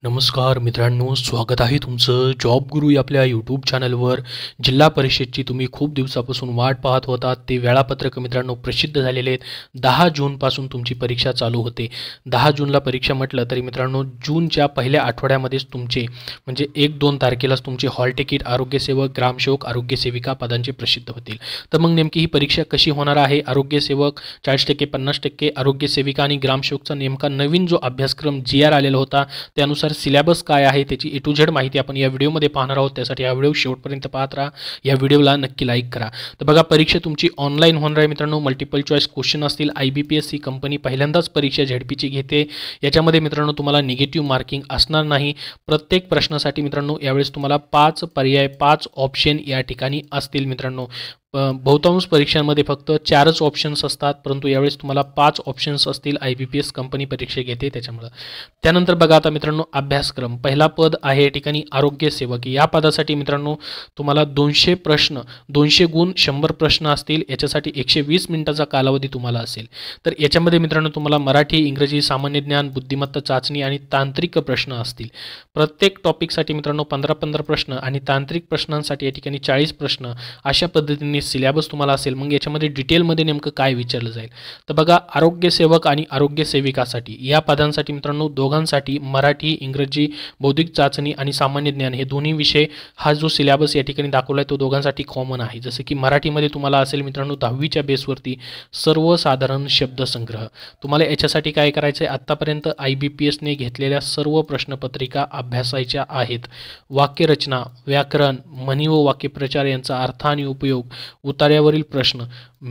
नमस्कार मित्रांनो, स्वागत आहे तुमचं जॉब गुरु या आपल्या यूट्यूब चॅनलवर. जिल्हा परिषदची तुम्ही खूप दिवसापासून वाट पाहत होतात ते वेळापत्रक मित्रांनो प्रसिद्ध झालेले आहेत. 10 जूनपासून तुमची परीक्षा चालू होते. 10 जूनला परीक्षा म्हटलं तरी मित्रांनो जूनच्या पहिल्या आठवड्यामध्येच तुमचे म्हणजे 1-2 तारखेलाच तुमचे हॉल तिकीट आरोग्यसेवक, ग्रामसेवक, आरोग्यसेविका पदांचे प्रसिद्ध होतील. तर मग नेमकी ही परीक्षा कशी होणार आहे? आरोग्यसेवक 40% 50%, आरोग्यसेविका आणि ग्रामसेवकचा नेमका नवीन जो अभ्यासक्रम GR आलेला होता त्यानुसार सिलेबस काय आहे त्याची A to Z माहिती आपण या व्हिडिओमध्ये पाहणार आहोत. त्यासाठी हा व्हिडिओ शेवटपर्यंत पाहत राहा. या व्हिडिओला नक्की लाईक करा. तर बघा, परीक्षा तुमची ऑनलाईन होणार आहे मित्रांनो. मल्टिपल चॉईस क्वेश्चन असतील. IBPS कंपनी पहिल्यांदाच परीक्षा ZPची घेते. याच्यामध्ये मित्रांनो तुम्हाला निगेटिव्ह मार्किंग असणार नाही. प्रत्येक प्रश्नासाठी मित्रांनो यावेळेस तुम्हाला 5 पर्याय 5 ऑप्शन या ठिकाणी असतील मित्रांनो. बहुतांश परीक्षांमध्ये फक्त 4च ऑप्शन्स असतात, परंतु यावेळेस तुम्हाला 5 ऑप्शन्स असतील. IBPS कंपनी परीक्षा घेते त्याच्यामुळे. त्यानंतर बघा आता मित्रांनो अभ्यासक्रम. पहिला पद आहे या ठिकाणी आरोग्यसेवक. या पदासाठी मित्रांनो तुम्हाला 200 प्रश्न, 200 गुण 100 प्रश्न असतील. याच्यासाठी 120 मिनिटाचा कालावधी तुम्हाला असेल. तर याच्यामध्ये मित्रांनो तुम्हाला मराठी, इंग्रजी, सामान्य ज्ञान, बुद्धिमत्ता चाचणी आणि तांत्रिक प्रश्न असतील. प्रत्येक टॉपिकसाठी मित्रांनो 15-15 प्रश्न आणि तांत्रिक प्रश्नांसाठी या ठिकाणी 40 प्रश्न अशा पद्धतीने सिलेबस तुम्हाला असेल. मग याच्यामध्ये डिटेलमध्ये नेमकं काय विचारलं जाईल तर बघा, आरोग्यसेवक आणि आरोग्यसेविकासाठी या पदांसाठी मित्रांनो दोघांसाठी मराठी, इंग्रजी, बौद्धिक चाचणी आणि सामान्य ज्ञान हे दोन्ही विषय हा जो सिलेबस या ठिकाणी दाखवला आहे तो दोघांसाठी कॉमन आहे. जसं की मराठीमध्ये तुम्हाला असेल मित्रांनो 10वीच्या बेसवरती सर्वसाधारण शब्दसंग्रह. तुम्हाला याच्यासाठी काय करायचं आहे, आत्तापर्यंत IBPSने घेतलेल्या सर्व प्रश्नपत्रिका अभ्यासायच्या आहेत. वाक्यरचना, व्याकरण, म्हणी व वाक्यप्रचार यांचा अर्थ आणि उपयोग, उतार्यावरील प्रश्न,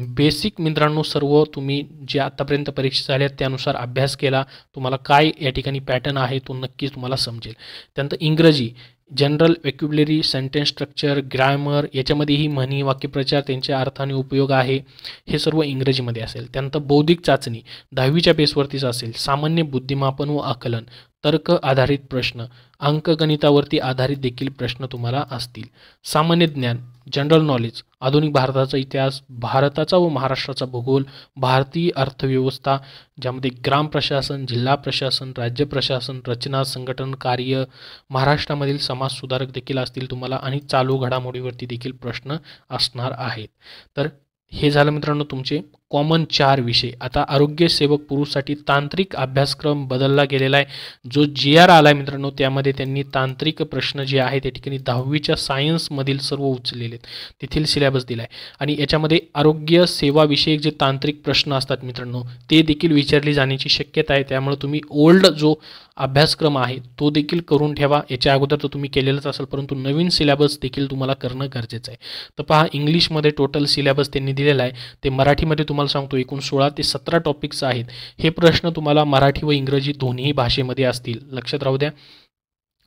बेसिक मित्रांनो सर्व तुम्ही जे आतापर्यंत परीक्षा झाल्या त्यानुसार अभ्यास केला. तुम्हाला काय या ठिकाणी पॅटर्न आहे तो नक्कीच तुम्हाला समजेल. त्यानंतर इंग्रजी, general vocabulary, sentence structure, grammar, याच्यामध्येही म्हणी, वाक्यप्रचार, त्यांचे अर्थ आणि उपयोग आहे, हे सर्व इंग्रजीमध्ये असेल. त्यानंतर बौद्धिक चाचणी 10वीच्या बेसवरतीच असेल. सामान्य बुद्धिमापन व आकलन, तर्क आधारित प्रश्न, अंकगणितावरती आधारित देखील प्रश्न तुम्हाला असतील. सामान्य ज्ञान, जनरल नॉलेज, आधुनिक भारताचा इतिहास, भारताचा व महाराष्ट्राचा भूगोल, भारतीय अर्थव्यवस्था, ज्यामध्ये ग्राम प्रशासन, जिल्हा प्रशासन, राज्य प्रशासन, रचना, संघटन, कार्य, महाराष्ट्रामधील समाज सुधारक देखील असतील तुम्हाला आणि चालू घडामोडीवरती देखील प्रश्न असणार आहेत. तर हे झालं मित्रांनो तुमचे कॉमन 4 विषय. आता आरोग्यसेवक पुरुषसाठी तांत्रिक अभ्यासक्रम बदलला गेलेला आहे. जो GR आला आहे मित्रांनो त्यामध्ये त्यांनी तांत्रिक प्रश्न जे आहेत त्या ठिकाणी 10वीच्या सायन्समधील सर्व उचललेले आहेत, तेथील सिलेबस दिला आहे. आणि याच्यामध्ये आरोग्य सेवाविषयक जे तांत्रिक प्रश्न असतात मित्रांनो ते देखील विचारली जाण्याची शक्यता आहे. त्यामुळे तुम्ही ओल्ड जो अभ्यासक्रम आहे तो देखील करून ठेवा. याच्या अगोदर तर तुम्ही केलेलंच असेल, परंतु नवीन सिलेबस देखील तुम्हाला करणं गरजेचं आहे. तर पहा, इंग्लिशमध्ये टोटल सिलेबस त्यांनी दिलेला आहे. ते मराठीमध्ये तुम्हाला सांगतो एकूण 16 ते 17 टॉपिक्स आहेत. हे प्रश्न तुम्हाला मराठी व इंग्रजी दोन्ही भाषेमध्ये असतील. लक्षात राहू द्या.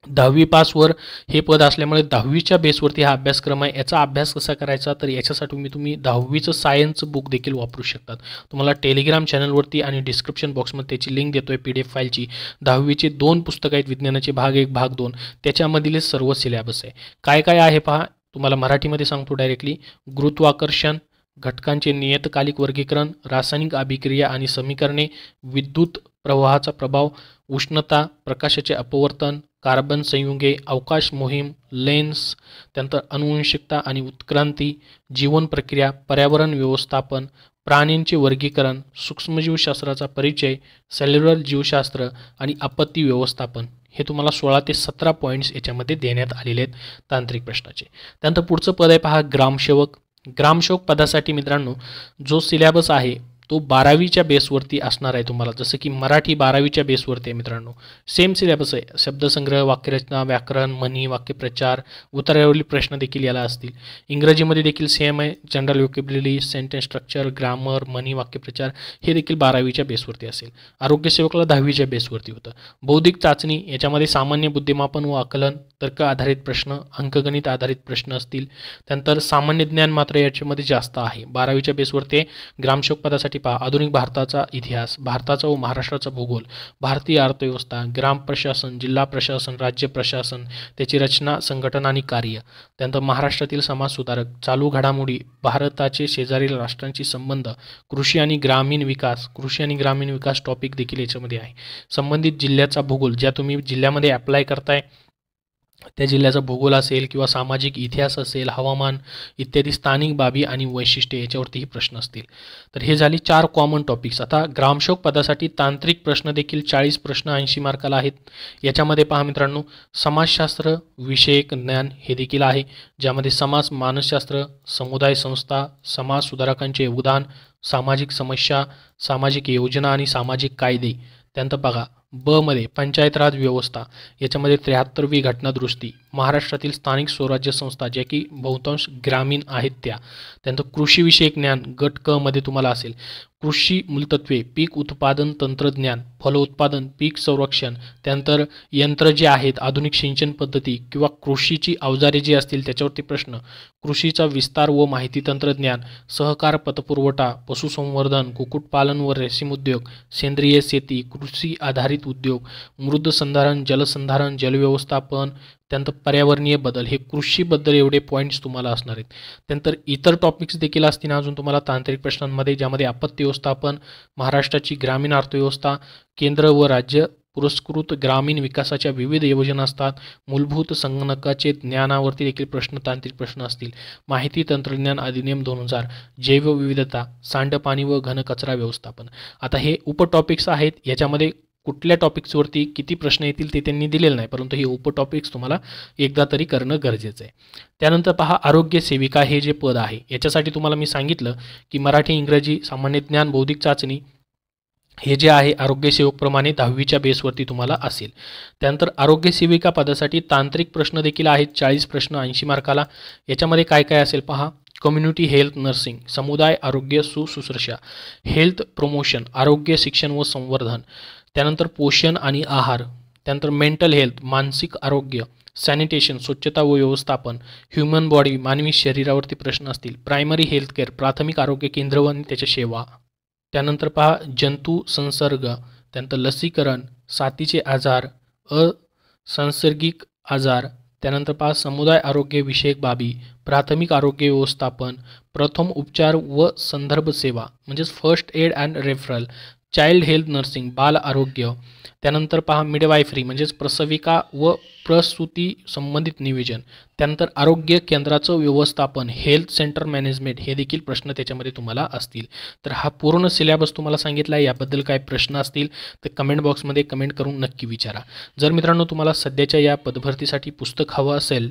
10वी पासवर हे पद असल्यामुळे 10वीच्या बेसवरती हा अभ्यासक्रम आहे. याचा अभ्यास कसा करायचा तर याच्यासाठी तुम्ही 10वीचं सायन्सचं बुक देखील वापरू शकतात. तुम्हाला टेलिग्राम चॅनलवरती आणि डिस्क्रिप्शन बॉक्समध्ये त्याची लिंक देतोय PDF फाईलची. 10वीचे 2 पुस्तकं आहेत, विज्ञानाचे भाग 1 भाग 2, त्याच्यामधील सर्व सिलेबस आहे. काय काय आहे पहा, तुम्हाला मराठीमध्ये सांगतो डायरेक्टली. गुरुत्वाकर्षण, घटकांचे नियतकालिक वर्गीकरण, रासायनिक अभिक्रिया आणि समीकरणे, विद्युत प्रवाहाचा प्रभाव, उष्णता, प्रकाशाचे अपवर्तन, कार्बन संयुगे, अवकाश मोहीम, लेन्स, त्यानंतर अनुवंशिकता आणि उत्क्रांती, जीवन प्रक्रिया, पर्यावरण व्यवस्थापन, प्राण्यांचे वर्गीकरण, सूक्ष्मजीवशास्त्राचा परिचय, सेल्युलर जीवशास्त्र आणि आपत्ती व्यवस्थापन. हे तुम्हाला 16 ते 17 पॉईंट्स याच्यामध्ये देण्यात आलेले आहेत तांत्रिक प्रश्नाचे. त्यानंतर पुढचं पद आहे पहा, ग्रामसेवक. ग्रामसेवक पदासाठी मित्रांनो जो सिलेबस आहे तो 12वीच्या बेसवरती असणार आहे तुम्हाला. जसं की मराठी 12वीच्या बेसवरती आहे मित्रांनो. सेम सिलेबस आहे. शब्दसंग्रह, वाक्यरचना, व्याकरण, म्हणी, वाक्यप्रचार, उतार्यावरील प्रश्न देखील याला असतील. इंग्रजीमध्ये देखील सेम आहे. General vocabulary, sentence structure, grammar, म्हणी, वाक्यप्रचार हे देखील 12वीच्या बेसवरती असेल. आरोग्यसेवकला 10वीच्या बेसवरती होतं. बौद्धिक चाचणी याच्यामध्ये सामान्य बुद्धिमापन व आकलन, तर्क आधारित प्रश्न, अंकगणित आधारित प्रश्न असतील. त्यानंतर सामान्य ज्ञान मात्र याच्यामध्ये जास्त आहे. 12वीच्या बेसवरती ग्रामसेवक पदासाठी याच्यासाठी पहा आधुनिक भारताचा इतिहास, भारताचा व महाराष्ट्राचा भूगोल, भारतीय अर्थव्यवस्था, ग्राम प्रशासन, जिल्हा प्रशासन, राज्य प्रशासन, त्याची रचना, संघटन आणि कार्य. त्यानंतर महाराष्ट्रातील समाज सुधारक, चालू घडामोडी, भारताचे शेजारील राष्ट्रांशी संबंध, कृषी आणि ग्रामीण विकास, कृषी आणि ग्रामीण विकास टॉपिक देखील याच्यामध्ये आहे. संबंधित जिल्ह्याचा भूगोल, ज्या तुम्ही जिल्ह्यामध्ये अप्लाय करताय त्या जिल्ह्याचा भूगोल असेल किंवा सामाजिक इतिहास असेल, हवामान इत्यादी स्थानिक बाबी आणि वैशिष्ट्ये याच्यावरतीही प्रश्न असतील. तर हे झाली 4 कॉमन टॉपिक्स. आता ग्रामसेवक पदासाठी तांत्रिक प्रश्न देखील 40 प्रश्न 80 मार्काला आहेत. याच्यामध्ये पहा मित्रांनो, समाजशास्त्र विषयक ज्ञान हे देखील आहे, ज्यामध्ये समाज मानसशास्त्र, समुदाय संस्था, समाज सुधारकांचे योगदान, सामाजिक समस्या, सामाजिक योजना आणि सामाजिक कायदे. त्यानंतर बघा ब मध्ये पंचायत राज व्यवस्था, याच्यामध्ये 73वी घटनादुरुस्ती, महाराष्ट्रातील स्थानिक स्वराज्य संस्था ज्या की बहुतांश ग्रामीण आहेत त्या. त्यानंतर कृषीविषयक ज्ञान गट क मध्ये तुम्हाला असेल. कृषी मूलतत्वे, पीक उत्पादन तंत्रज्ञान, फलोत्पादन, पीक संरक्षण, त्यानंतर यंत्र जे आहेत, आधुनिक सिंचन पद्धती किंवा कृषीची अवजारे जी असतील त्याच्यावरती प्रश्न, कृषीचा विस्तार व माहिती तंत्रज्ञान, सहकार पतपुरवठा, पशुसंवर्धन, कुक्कुटपालन व रेशीम उद्योग, सेंद्रिय शेती, कृषी आधारित उद्योग, मृदसंधारण, जलसंधारण, जलव्यवस्थापन, त्यानंतर पर्यावरणीय बदल. हे कृषीबद्दल एवढे पॉईंट्स तुम्हाला असणार आहेत. त्यानंतर इतर टॉपिक्स देखील असतील अजून तुम्हाला तांत्रिक प्रश्नांमध्ये, ज्यामध्ये आपत्ती व्यवस्थापन, महाराष्ट्राची ग्रामीण अर्थव्यवस्था, केंद्र व राज्य पुरस्कृत ग्रामीण विकासाच्या विविध योजना असतात, मूलभूत संगणकाचे ज्ञानावरती देखील प्रश्न, तांत्रिक प्रश्न असतील, माहिती तंत्रज्ञान अधिनियम 2000, जैवविविधता, सांडपाणी व घनकचरा व्यवस्थापन. आता हे उपटॉपिक्स आहेत. याच्यामध्ये कुठल्या टॉपिक्सवरती किती प्रश्न येतील ते त्यांनी दिलेलं नाही, परंतु हे उपटॉपिक्स तुम्हाला एकदा तरी करणं गरजेचं आहे. त्यानंतर पहा आरोग्य सेविका हे जे पद आहे, याच्यासाठी तुम्हाला मी सांगितलं की मराठी, इंग्रजी, सामान्य ज्ञान, बौद्धिक चाचणी हे जे आहे आरोग्यसेवकप्रमाणे 10वीच्या बेसवरती तुम्हाला असेल. त्यानंतर आरोग्य सेविका पदासाठी तांत्रिक प्रश्न देखील आहेत, 40 प्रश्न 80 मार्काला. याच्यामध्ये काय काय असेल पहा. कम्युनिटी हेल्थ नर्सिंग, समुदाय आरोग्य सुश्रूषा, हेल्थ प्रमोशन, आरोग्य शिक्षण व संवर्धन, त्यानंतर पोषण आणि आहार, त्यानंतर मेंटल हेल्थ, मानसिक आरोग्य, सॅनिटेशन, स्वच्छता व व्यवस्थापन, ह्युमन बॉडी, मानवी शरीरावरती प्रश्न असतील, प्रायमरी हेल्थ केअर, प्राथमिक आरोग्य केंद्र व त्याच्या सेवा. त्यानंतर पहा जंतू संसर्ग, त्यानंतर लसीकरण, साथीचे आजार, असंसर्गिक आजार, त्यानंतर पहा समुदाय आरोग्य विषयक बाबी, प्राथमिक आरोग्य व्यवस्थापन, प्रथम उपचार व संदर्भ सेवा म्हणजेच first aid and referral, child health nursing, बाल आरोग्य, त्यानंतर पहा मिडवायफरी म्हणजेच प्रसविका व प्रसूती संबंधित नियोजन, त्यानंतर आरोग्य केंद्राचं व्यवस्थापन, हेल्थ सेंटर मॅनेजमेंट हे देखील प्रश्न त्याच्यामध्ये तुम्हाला असतील. तर हा पूर्ण सिलेबस तुम्हाला सांगितला आहे. याबद्दल काय प्रश्न असतील तर कमेंट बॉक्समध्ये कमेंट करून नक्की विचारा. जर मित्रांनो तुम्हाला सध्याच्या या पदभरतीसाठी पुस्तक हवं असेल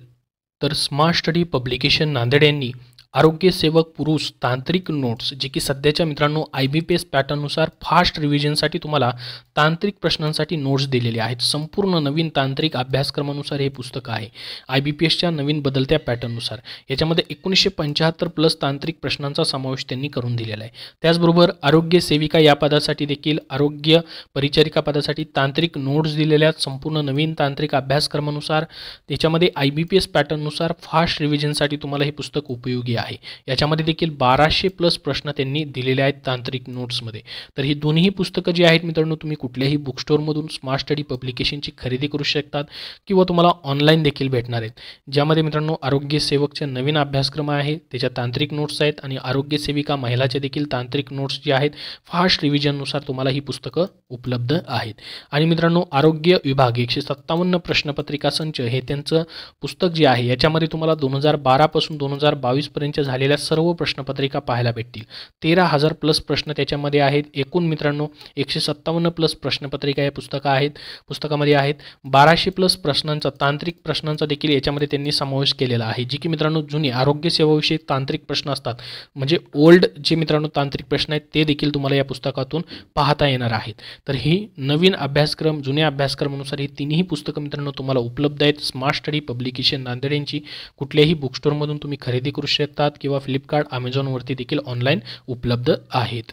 तर स्मार्ट स्टडी पब्लिकेशन नांदेड यांनी आरोग्य सेवक पुरुष तांत्रिक नोट्स, जे की सध्याच्या मित्रांनो IBPS पॅटर्ननुसार फास्ट रिव्हिजनसाठी तुम्हाला तांत्रिक प्रश्नांसाठी नोट्स दिलेले आहेत. संपूर्ण नवीन तांत्रिक अभ्यासक्रमानुसार हे पुस्तक आहे, IBPSच्या नवीन बदलत्या पॅटर्ननुसार. याच्यामध्ये 1975 प्लस तांत्रिक प्रश्नांचा समावेश त्यांनी करून दिलेला आहे. त्याचबरोबर आरोग्य सेविका या पदासाठी देखील, आरोग्य परिचारिका पदासाठी तांत्रिक नोट्स दिलेल्या आहेत संपूर्ण नवीन तांत्रिक अभ्यासक्रमानुसार. त्याच्यामध्ये IBPS पॅटर्ननुसार फास्ट रिव्हिजनसाठी तुम्हाला हे पुस्तक उपयोगी आहे. याच्यामध्ये देखील 1200 प्लस प्रश्न त्यांनी दिलेले आहेत तांत्रिक नोट्समध्ये. तर ही दोन्ही पुस्तकं जी आहेत मित्रांनो तुम्ही कुठल्याही बुक स्टोअरमधून स्मार्ट स्टडी पब्लिकेशनची खरेदी करू शकतात किंवा तुम्हाला ऑनलाईन देखील भेटणार आहेत. ज्यामध्ये मित्रांनो आरोग्य सेवकचे नवीन अभ्यासक्रम आहे, त्याच्या तांत्रिक नोट्स आहेत आणि आरोग्य सेविका महिलाचे देखील तांत्रिक नोट्स जे आहेत फास्ट रिव्हिजननुसार तुम्हाला ही पुस्तकं उपलब्ध आहेत. आणि मित्रांनो आरोग्य विभाग 157 प्रश्नपत्रिका संच हे त्यांचं पुस्तक जे आहे, याच्यामध्ये तुम्हाला 2012 पासून 2022 पर्यंत झालेल्या सर्व प्रश्नपत्रिका पाहायला भेटतील. 13,000 प्लस प्रश्न त्याच्यामध्ये आहेत. एकूण मित्रांनो 157 प्लस प्रश्नपत्रिका या पुस्तकामध्ये आहेत. 1200 प्लस प्रश्नांचा, तांत्रिक प्रश्नांचा देखील याच्यामध्ये त्यांनी समावेश केलेला आहे, जी की मित्रांनो जुनी आरोग्य सेवाविषयी तांत्रिक प्रश्न असतात, म्हणजे ओल्ड जे मित्रांनो तांत्रिक प्रश्न आहेत ते देखील तुम्हाला या पुस्तकातून पाहता येणार आहेत. तर ही नवीन अभ्यासक्रम, जुन्या अभ्यासक्रमानुसार ही तिन्ही पुस्तकं मित्रांनो तुम्हाला उपलब्ध आहेत. स्मार्ट स्टडी पब्लिकेशन नांदेड यांची कुठल्याही बुक स्टोअरमधून तुम्ही खरेदी करू शकतात किंवा फ्लिपकार्ट, अमेझॉनवरती देखील ऑनलाईन उपलब्ध आहेत.